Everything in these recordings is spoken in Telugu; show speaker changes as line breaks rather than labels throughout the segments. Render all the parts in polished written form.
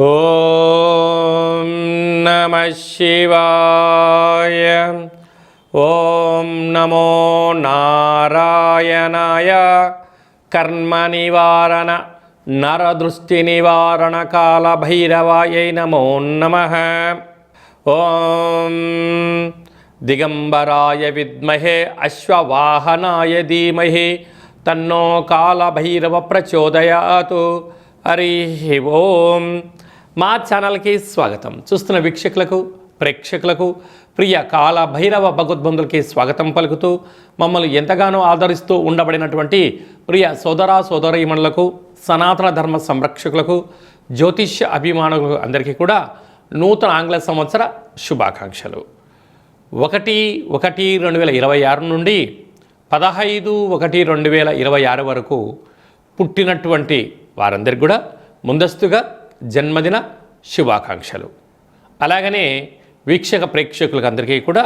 ఓం నమః శివాయ. ఓం నమో నారాయణాయ. కర్మ నివారణ నరదృష్టి నివారణ కాల భైరవాయై నమో నమః. ఓం దిగంబరాయ విద్మహే అశ్వవాహనాయ ధీమహి తన్నో కాల భైరవ ప్రచోదయాతు. హరి ఓం. మా ఛానల్కి స్వాగతం. చూస్తున్న వీక్షకులకు ప్రేక్షకులకు ప్రియ కాల భైరవ భగవద్బంధులకి స్వాగతం పలుకుతూ మమ్మల్ని ఎంతగానో ఆదరిస్తూ ఉండబడినటువంటి ప్రియ సోదర సోదరీమణులకు సనాతన ధర్మ సంరక్షకులకు జ్యోతిష్య అభిమానులకు అందరికీ కూడా నూతన ఆంగ్ల సంవత్సర శుభాకాంక్షలు. 1/1/2026 నుండి 15/1/2026 వరకు పుట్టినటువంటి వారందరికీ కూడా ముందస్తుగా జన్మదిన శుభాకాంక్షలు. అలాగనే వీక్షక ప్రేక్షకులకు అందరికీ కూడా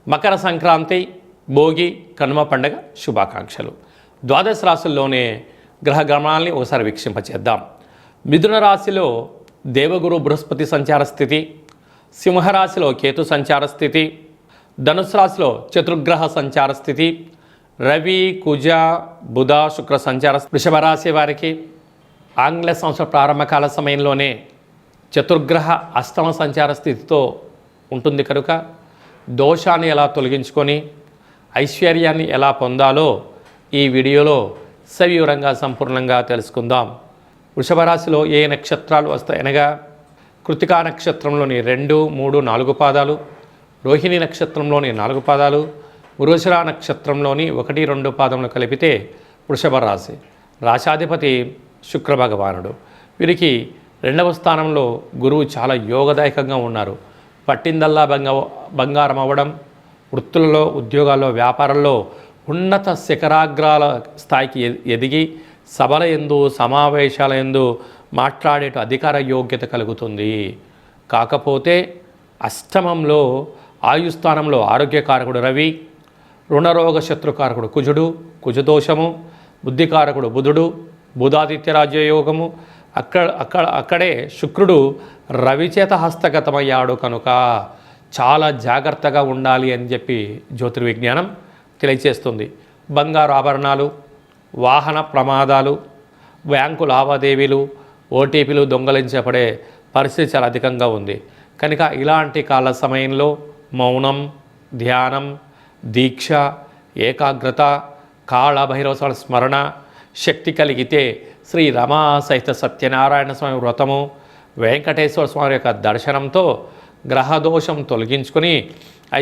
మకర సంక్రాంతి, భోగి, కనుమ పండగ శుభాకాంక్షలు. ద్వాదశ రాశుల్లోనే గ్రహ గమనాల్ని ఒకసారి వీక్షింపచేద్దాం. మిథున రాశిలో దేవగురు బృహస్పతి సంచార స్థితి, సింహరాశిలో కేతు సంచార స్థితి, ధనుసు రాశిలో చతుర్గ్రహ సంచార స్థితి, రవి, కుజ, బుధ, శుక్ర సంచార. వృషభ రాశి వారికి ఆంగ్ల సంవత్సర ప్రారంభకాల సమయంలోనే చతుర్గ్రహ అష్టమ సంచార స్థితితో ఉంటుంది కనుక దోషాన్ని ఎలా తొలగించుకొని ఐశ్వర్యాన్ని ఎలా పొందాలో ఈ వీడియోలో సవివరంగా సంపూర్ణంగా తెలుసుకుందాం. వృషభ రాశిలో ఏ నక్షత్రాలు వస్తాయనగా కృతికా నక్షత్రంలోని 2, 3, 4 పాదాలు, రోహిణి నక్షత్రంలోని 4 పాదాలు, మృగశిర నక్షత్రంలోని 1, 2 పాదములు కలిపితే వృషభ రాశి. రాశాధిపతి శుక్ర భగవానుడు. వీరికి 2వ స్థానంలో గురువు చాలా యోగదాయకంగా ఉన్నారు. పట్టిందల్లా బంగారం అవ్వడం, వృత్తులలో, ఉద్యోగాల్లో, వ్యాపారంలో ఉన్నత శిఖరాగ్రాల స్థాయికి ఎదిగి సభల యందు, సమావేశాల యందు మాట్లాడేట అధికార యోగ్యత కలుగుతుంది. కాకపోతే అష్టమంలో ఆయుస్థానంలో ఆరోగ్యకారకుడు రవి, రుణరోగ శత్రుకారకుడు కుజుడు, కుజదోషము, బుద్ధికారకుడు బుధుడు, బుధాదిత్య రాజ్యయోగము. అక్కడే శుక్రుడు రవిచేత హస్తగతమయ్యాడు కనుక చాలా జాగ్రత్తగా ఉండాలి అని చెప్పి జ్యోతిర్విజ్ఞానం తెలియచేస్తుంది. బంగారు ఆభరణాలు, వాహన ప్రమాదాలు, బ్యాంకు లావాదేవీలు, ఓటీపీలు దొంగలించబడే పరిస్థితి చాలా అధికంగా ఉంది కనుక ఇలాంటి కాల సమయంలో మౌనం, ధ్యానం, దీక్ష, ఏకాగ్రత, కాళభైరవ స్మరణ శక్తి కలిగితే శ్రీ రమా సహిత సత్యనారాయణ స్వామి వ్రతము, వెంకటేశ్వర స్వామి యొక్క దర్శనంతో గ్రహదోషం తొలగించుకొని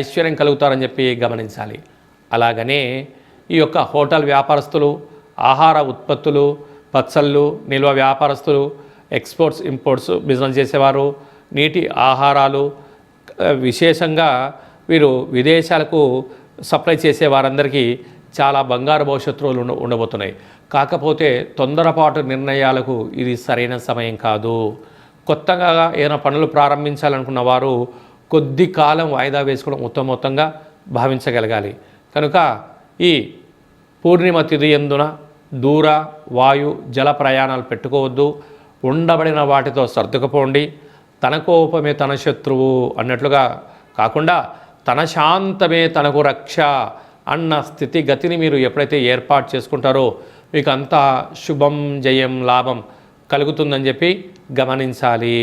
ఐశ్వర్యం కలుగుతారని చెప్పి గమనించాలి. అలాగనే ఈ యొక్క హోటల్ వ్యాపారస్తులు, ఆహార ఉత్పత్తులు, పచ్చళ్ళు, నిల్వ వ్యాపారస్తులు, ఎక్స్పోర్ట్స్ ఇంపోర్ట్స్ బిజినెస్ చేసేవారు, నీటి ఆహారాలు, విశేషంగా వీరు విదేశాలకు సప్లై చేసే వారందరికీ చాలా బంగారు భవిష్యత్తులు ఉండబోతున్నాయి. కాకపోతే తొందరపాటు నిర్ణయాలకు ఇది సరైన సమయం కాదు. కొత్తగా ఏదైనా పనులు ప్రారంభించాలనుకున్న వారు కొద్ది కాలం వాయిదా వేసుకోవడం ఉత్తమోత్తంగా భావించగలగాలి. కనుక ఈ పూర్ణిమ తిథి యందున దూర, వాయు, జల ప్రయాణాలు పెట్టుకోవద్దు. ఉండబడిన వాటితో సర్దుకుపోండి. తన కోపమే తన శత్రువు అన్నట్లుగా కాకుండా తన శాంతమే తనకు రక్ష అన్న స్థితిగతిని మీరు ఎప్పుడైతే ఏర్పాటు చేసుకుంటారో మీకు అంతా శుభం, జయం, లాభం కలుగుతుందని చెప్పి గమనించాలి.